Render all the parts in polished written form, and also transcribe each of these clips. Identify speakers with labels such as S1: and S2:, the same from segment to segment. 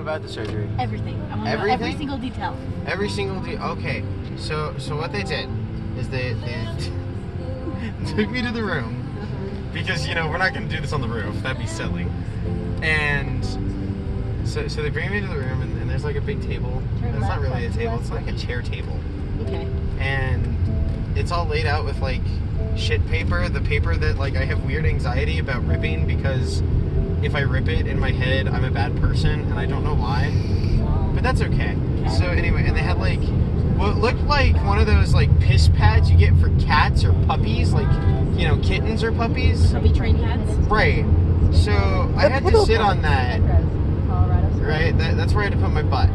S1: about the surgery?
S2: Everything. I want to know every single detail.
S1: Every single okay. So what they did is they took me to the room because we're not gonna do this on the roof. That'd be silly. And so they bring me to the room and there's like a big table. It's not really a table. It's like a chair table.
S2: Okay.
S1: And it's all laid out with like shit paper. The paper that like I have weird anxiety about ripping because if I rip it in my head, I'm a bad person and I don't know why. But that's okay. So anyway, and they had like what looked like one of those like piss pads you get for cats or puppies, like kittens or puppies.
S2: Puppy train cats.
S1: Right. So I had to sit on that. Right. That's where I had to put my butt.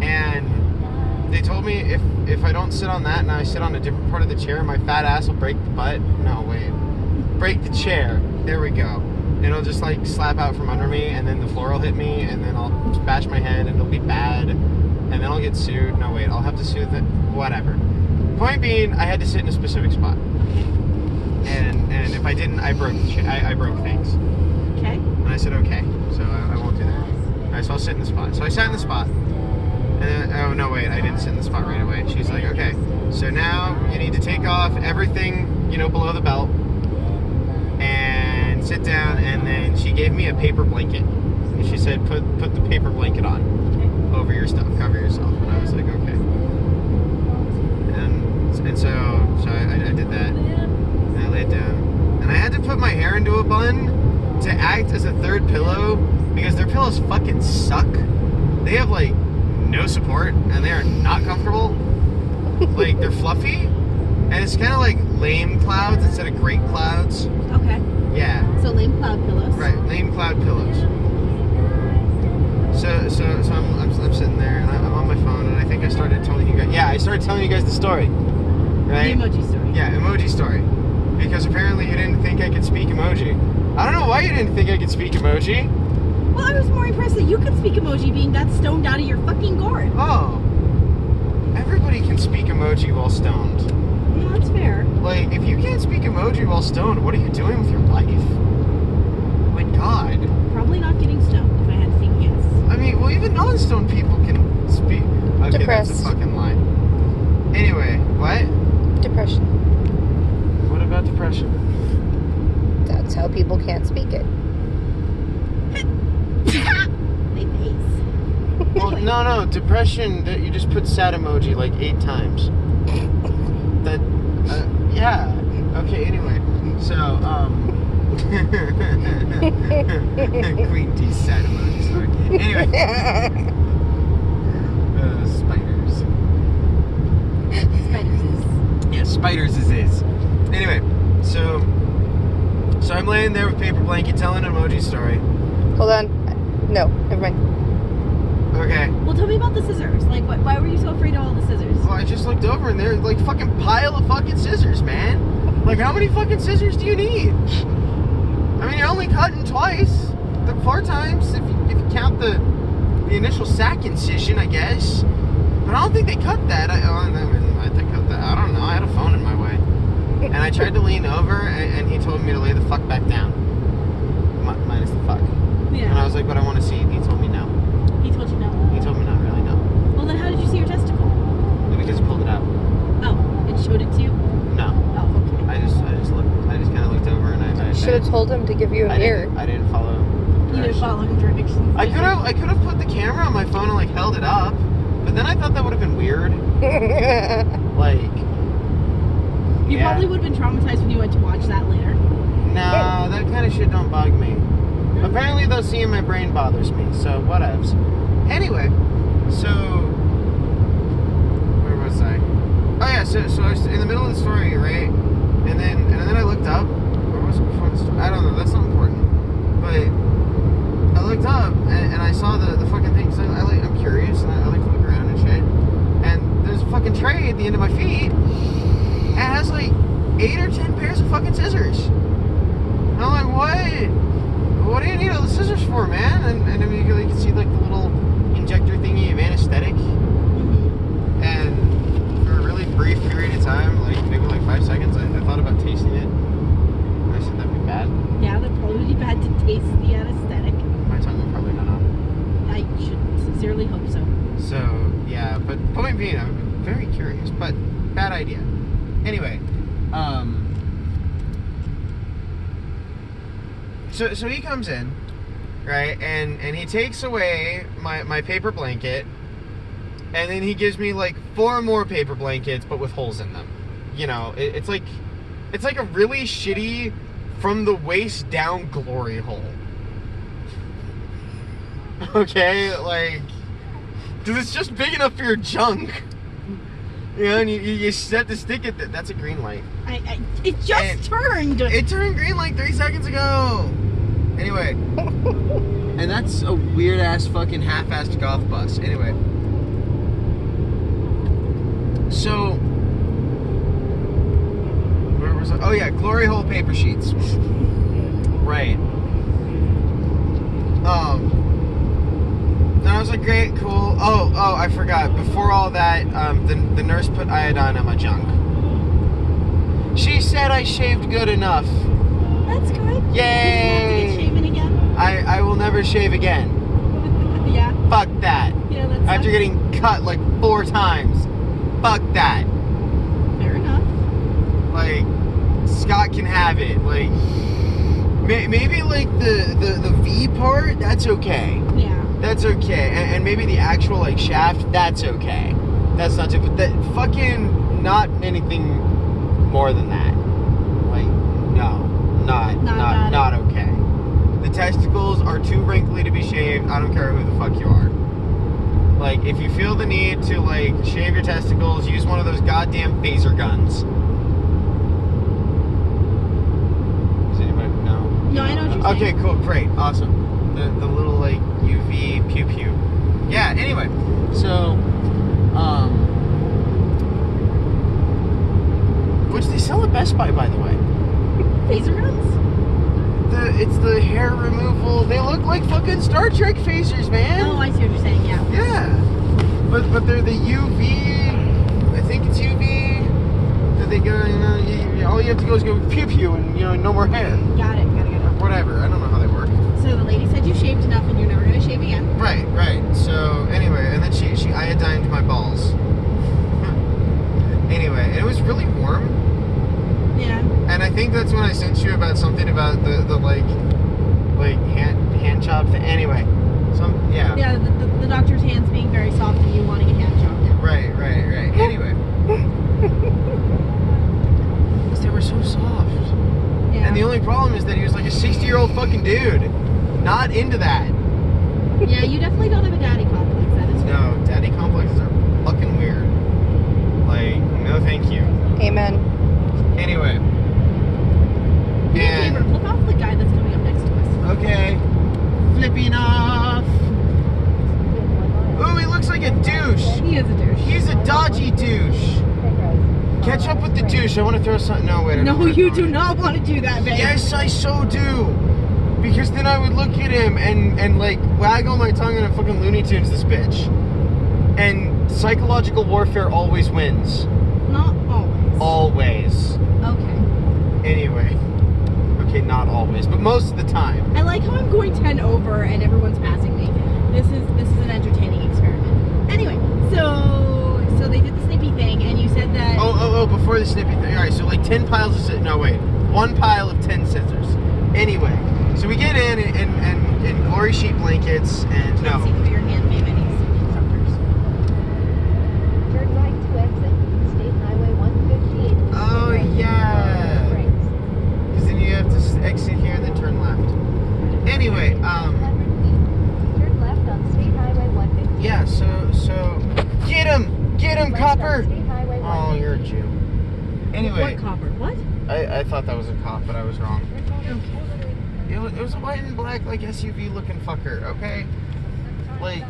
S1: And they told me if I don't sit on that and I sit on a different part of the chair, my fat ass will break the butt. No, wait. Break the chair. There we go. It'll just like slap out from under me and then the floor will hit me and then I'll bash my head and it'll be bad and then I'll get sued. No, wait. I'll have to sue the... Whatever. Point being, I had to sit in a specific spot. And if I didn't, I broke the chair. I broke things.
S2: Okay.
S1: And I said, okay. So I won't do that. Alright, so I'll sit in the spot. So I sat in the spot. And then, oh no, wait, I didn't sit in the spot right away. She's like, okay, so now you need to take off everything, below the belt and sit down. And then she gave me a paper blanket. And she said, put the paper blanket on over your stuff, cover yourself. And I was like, okay. And so I did that. And I laid down. And I had to put my hair into a bun to act as a third pillow because their pillows fucking suck. They have like no support and they are not comfortable. Like they're fluffy and it's kind of like lame clouds instead of great clouds.
S2: Okay.
S1: Yeah.
S2: So lame cloud pillows.
S1: Right, lame cloud pillows. So I'm sitting there and I'm on my phone and I think I started telling you guys. Yeah, I started telling you guys the story. Right?
S2: The emoji story.
S1: Yeah, emoji story. Because apparently you didn't think I could speak emoji. I don't know why you didn't think I could speak emoji.
S2: Well, I was more impressed that you could speak emoji being that stoned out of your fucking gourd.
S1: Oh. Everybody can speak emoji while stoned.
S2: No, that's fair.
S1: Like, if you can't speak emoji while stoned, what are you doing with your life? My God.
S2: Probably not getting stoned, if I had to take a guess.
S1: I mean, well, even non-stoned people can speak. Okay,
S3: Depressed.
S1: that's a fucking lie. Anyway, what?
S3: Depression.
S1: What about depression?
S3: That's how people can't speak it.
S2: My face.
S1: Well, no, depression, that you just put sad emoji like 8 times. That, yeah. Okay, anyway. So, Queen T's sad emoji, sorry. Anyway. Spiders.
S2: Spiders is.
S1: Yeah, spiders is. Anyway, so I'm laying there with paper blanket telling an emoji story.
S3: Hold on. No, never mind.
S1: Okay.
S2: Well, tell me about the scissors. Like, why were you so afraid of all the scissors?
S1: Well, I just looked over and there's like fucking pile of fucking scissors, man. Like, how many fucking scissors do you need? I mean, you're only cutting twice. 4 times if you count the initial sack incision, I guess. But I don't think they cut that. I think they cut that. I don't know. I had a phone in my way. And I tried to lean over and he told me to lay the fuck back down. Minus the fuck.
S2: Yeah.
S1: And I was like, but I want to see. He told me no.
S2: He told you no.
S1: He told me not really, no.
S2: Well, then how did you see your testicle?
S1: Because he pulled it out.
S2: Oh, and showed it to you?
S1: No.
S2: Oh, okay.
S1: I just looked. I just kind of looked over and I
S3: Should have told him to give you a mirror.
S1: I didn't follow.
S2: You didn't follow directions.
S1: I could have put the camera on my phone and like held it up, but then I thought that would have been weird. Like,
S2: You probably would have been traumatized when you went to watch that later.
S1: Nah, that kind of shit don't bug me. Apparently, though, seeing my brain bothers me, so whatevs. Anyway, so where was I? Oh yeah, so I was in the middle of the story, right? And then I looked up. Or was it before the story? I don't know. That's not important. But I looked up and I saw the fucking thing. So I'm curious and I like to look around and shit. And there's a fucking tray at the end of my feet. And it has like 8 or 10 pairs of fucking scissors. And I'm like, what? What do you need all the scissors for, man? And immediately you can see like the little injector thingy of anesthetic.
S2: Mm-hmm.
S1: And for a really brief period of time, like maybe like 5 seconds, I thought about tasting it. And I said that'd be bad.
S2: Yeah, that'd probably be bad to taste the anesthetic.
S1: My tongue would probably not know.
S2: I should
S1: So, yeah, but point being, I'm very curious, but bad idea. Anyway, so he comes in, right, and he takes away my paper blanket, and then he gives me like 4 more paper blankets, but with holes in them. You know, it's like a really shitty from the waist down glory hole. Okay, like, because it's just big enough for your junk. You know, and you set the stick at that's a green light.
S2: It just turned.
S1: It turned green like 3 seconds ago. Anyway, and that's a weird ass fucking half-assed goth bus. Anyway, so where was I? Oh yeah, glory hole paper sheets. Right. And I was like, great, cool. Oh, I forgot. Before all that, the nurse put iodine on my junk. She said I shaved good enough.
S2: That's good.
S1: Yay!
S2: You have to get shaven again.
S1: I will never shave again.
S2: Yeah.
S1: Fuck that.
S2: Yeah, that's
S1: After getting cut like 4 times. Fuck that.
S2: fair enough.
S1: Like, Scott can have it. Like, maybe like the V part, that's okay.
S2: Yeah.
S1: That's okay. And maybe the actual like shaft, that's okay. That's not too, but that fucking not anything more than that. Like, no. Not okay. The testicles are too wrinkly to be shaved. I don't care who the fuck you are. Like, if you feel the need to like shave your testicles, use one of those goddamn phaser guns. Does anybody know?
S2: No, I know what you're
S1: Okay,
S2: saying.
S1: cool, great, awesome. The little like UV pew pew. Yeah. Anyway, so which they sell at Best Buy, by the way.
S2: Phaser guns?
S1: It's the hair removal. They look like fucking Star Trek phasers, man.
S2: Oh, I see what you're saying. Yeah.
S1: Yeah. But they're the UV. I think it's UV. That they go. You know, all you have to go is go pew pew, and no more hair.
S2: Got it.
S1: Whatever. I don't know how they work.
S2: So the lady said you shaved enough and you're never gonna shave again.
S1: Right. So anyway, and then she iodined my balls. Anyway, and it was really warm.
S2: Yeah.
S1: And I think that's when I sent you about something about the like hand job thing. Anyway, yeah.
S2: Yeah, the doctor's hands being very soft and you wanting a hand job now.
S1: Right. Anyway, because they were so soft.
S2: Yeah.
S1: And the only problem is that he was like a 60-year-old fucking dude, not into that.
S2: Yeah, you definitely don't have a daddy complex. That is true.
S1: No, daddy complexes are fucking weird. Like, no, thank you.
S3: Amen.
S1: Anyway.
S2: Do me a favor, flip off the guy that's coming up next to us.
S1: Okay. Flipping off. Ooh, he looks like a douche.
S2: He is a douche.
S1: He's a dodgy douche. Catch up with the douche. I want to throw something. No, wait. I don't
S2: No,
S1: wanna
S2: you
S1: throw
S2: do
S1: it.
S2: not want to do that, babe.
S1: Yes, I so do. Because then I would look at him and like waggle my tongue in a fucking Looney Tunes this bitch. And psychological warfare always wins.
S2: Not always.
S1: Always.
S2: Okay.
S1: Anyway. Okay, not always, but most of the time.
S2: I like how I'm going 10 over and everyone's passing me. This is an entertaining experiment. Anyway, so they did the snippy thing and you said that.
S1: Oh, before the snippy thing. Alright, so like 10 piles of scissors. No, wait. 1 pile of 10 scissors. Anyway, so we get in and glory sheet blankets and
S2: Can't see
S1: no.
S2: through your hand, babe. I need to see instructors.
S4: Turn right to exit State Highway 158.
S1: Oh, yeah.
S4: Brakes.
S1: Because then you have to exit here and then turn left. Anyway,
S4: 100 feet. Turn left on State Highway 158.
S1: yeah, so get him,
S4: Left
S1: copper.
S4: on State Highway
S1: Oh, you're a Jew. Anyway,
S2: What copper? What?
S1: I thought that was a cop, but I was wrong.
S2: Okay.
S1: It was a white and black like SUV looking fucker. Okay, like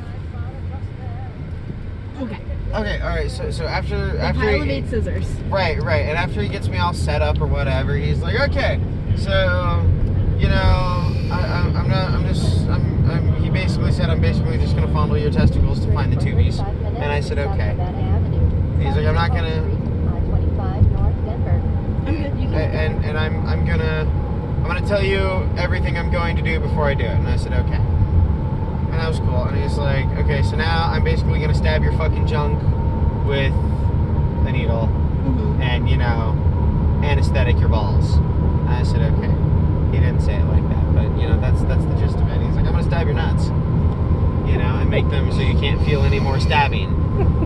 S2: Okay.
S1: okay, all right. So after
S2: A pile of
S1: he,
S2: 8 scissors.
S1: right, and after he gets me all set up or whatever, he's like, okay, so he basically said I'm basically just gonna fondle your testicles to find the tubies, and I said okay. He's like, I'm not gonna.
S4: I-25 North Denver.
S2: I'm good. You can.
S1: And I'm gonna tell you everything I'm going to do before I do it. And I said, okay. And that was cool. And he's like, okay, so now I'm basically gonna stab your fucking junk with a needle
S2: Mhm.
S1: and, you know, anesthetic your balls. And I said, okay. He didn't say it like that, but, you know, that's the gist of it. He's like, I'm gonna stab your nuts, you know, and make them so you can't feel any more stabbing.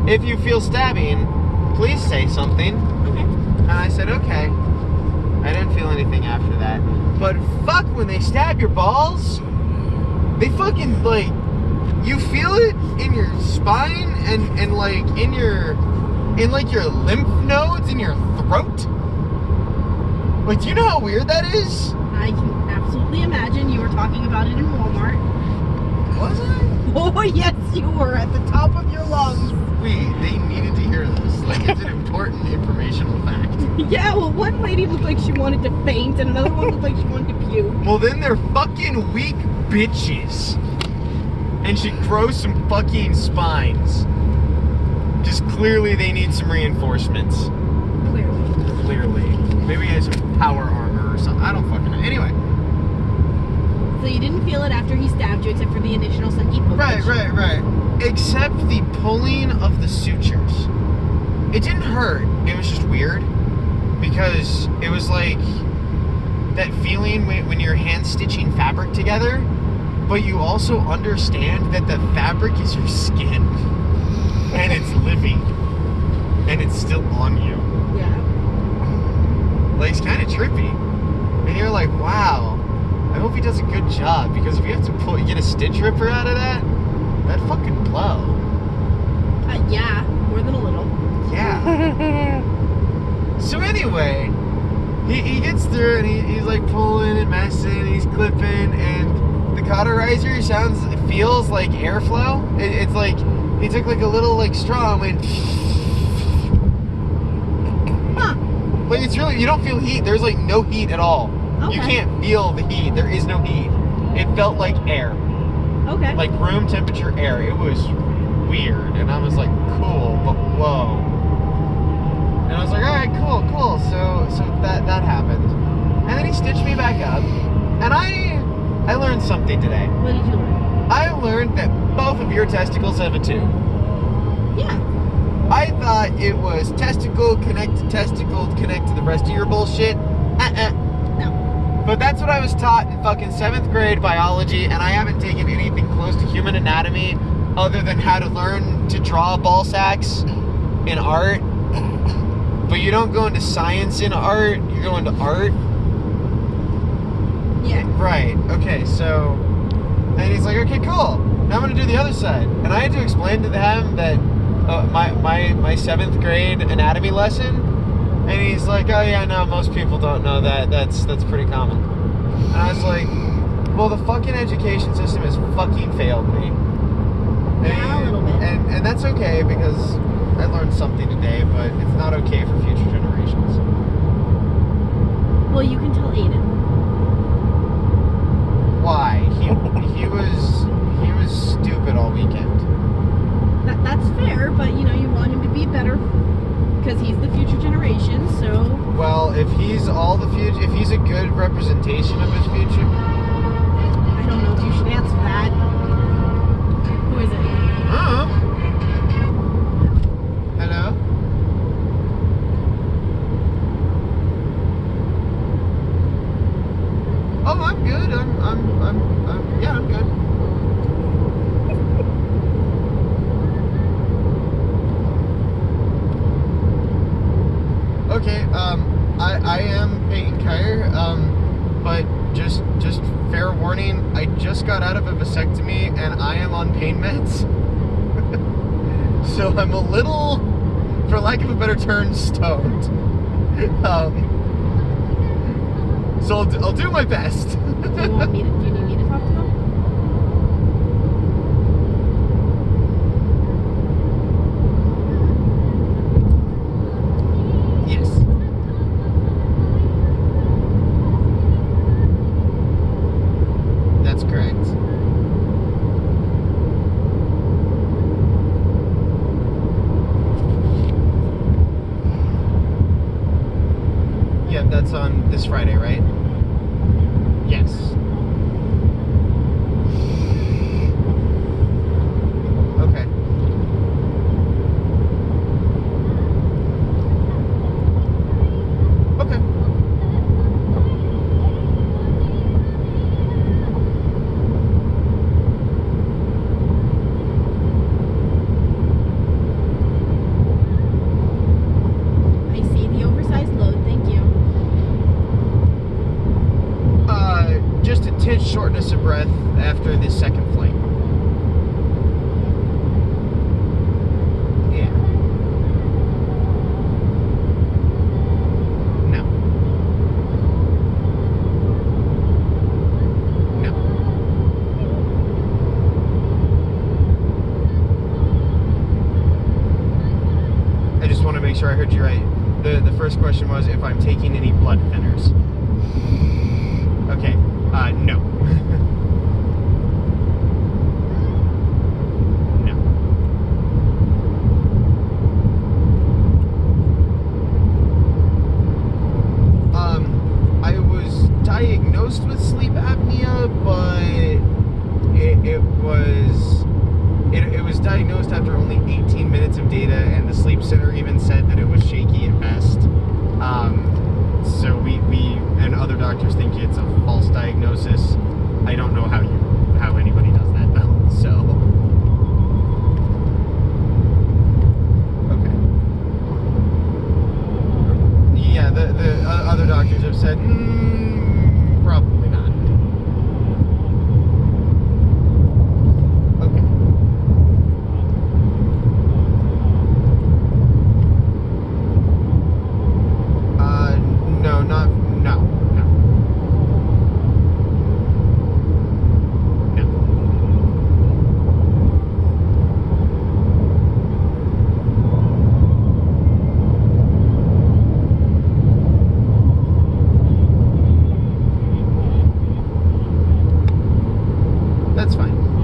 S1: If you feel stabbing, please say something.
S2: Okay.
S1: And I said, okay. I didn't feel anything after that. But fuck, when they stab your balls, they fucking, like, you feel it in your spine and like, in your lymph nodes in your throat. Like, do you know how weird that is?
S2: I can absolutely imagine you were talking about it in Walmart.
S1: Was I?
S2: Oh, yes, you were at the top of your lungs.
S1: Wait, they needed to hear this. Like, it's an important informational fact.
S2: Yeah, well, one lady looked like she wanted to faint, and another one looked like she wanted to puke.
S1: Well, then they're fucking weak bitches. And should grow some fucking spines. Just clearly they need some reinforcements. Clearly. Maybe he has some power armor or something. I don't fucking know. Anyway.
S2: So you didn't feel it after he stabbed you, except for the initial sucky poke.
S1: Right. Except the pulling of the sutures. It didn't hurt. It was just weird. Because it was like that feeling when you're hand stitching fabric together, but you also understand that the fabric is your skin. And it's living. And it's still on you.
S2: Yeah.
S1: Like, it's kind of trippy. And you're like, wow, I hope he does a good job, because if you have to get a stitch ripper out of that, that'd fucking blow.
S2: Yeah, more than a little.
S1: Yeah. So anyway, he gets through and he's like pulling and messing and he's clipping, and the cauterizer feels like airflow. It's like he took like a little like straw and went.
S2: Huh.
S1: Like, it's really, you don't feel heat. There's like no heat at all.
S2: Okay.
S1: You can't feel the heat. There is no heat. It felt like air.
S2: Okay.
S1: Like room temperature air. It was weird. And I was like, cool, but whoa. And I was like, alright, cool. So that happened. And then he stitched me back up. And I learned something today.
S2: What did you learn?
S1: I learned that both of your testicles have a tube.
S2: Yeah.
S1: I thought it was testicle, connect to the rest of your bullshit.
S2: No.
S1: But that's what I was taught in fucking 7th grade biology, and I haven't taken anything close to human anatomy other than how to learn to draw ball sacks in art. But you don't go into science in art, you go into art.
S2: Yeah.
S1: Right, okay, so... And he's like, okay, cool. Now I'm gonna do the other side. And I had to explain to them that my 7th grade anatomy lesson, and he's like, oh yeah, no, most people don't know that. That's pretty common. And I was like, well, the fucking education system has fucking failed me.
S2: Yeah, a little bit.
S1: And that's okay, because I learned something today, but it's not okay for future generations.
S2: Well, you can tell Aiden.
S1: Why? He was stupid all weekend.
S2: That's fair, but you know you want him to be better because he's the future generation. So.
S1: Well, if he's all the future, if he's a good representation of his future.
S2: I don't know if you should answer that. Who is it?
S1: Hello? Oh, I'm good. Yeah, I'm good. Okay, I am Peyton Kyer, but just fair warning, I just got out of a vasectomy and I am on pain meds. So I'm a little, for lack of a better term, stoned. So I'll do my best.
S2: Do you need me to talk to them?
S1: Yes. That's correct. Yeah, that's on this Friday, right? Yes. shortness of breath after the second flight. Yeah. No. No. I just want to make sure I heard you right. The first question was if I'm taking any blood thinners. Okay. No. No. I was diagnosed with sleep apnea, but it was diagnosed after only 18 minutes of data, and the sleep center even said that it was shaky at best. So we and other doctors think it's a false diagnosis. I don't know how anybody does that though. So okay. Yeah, the other doctors have said probably not. Okay. No, no. That's fine.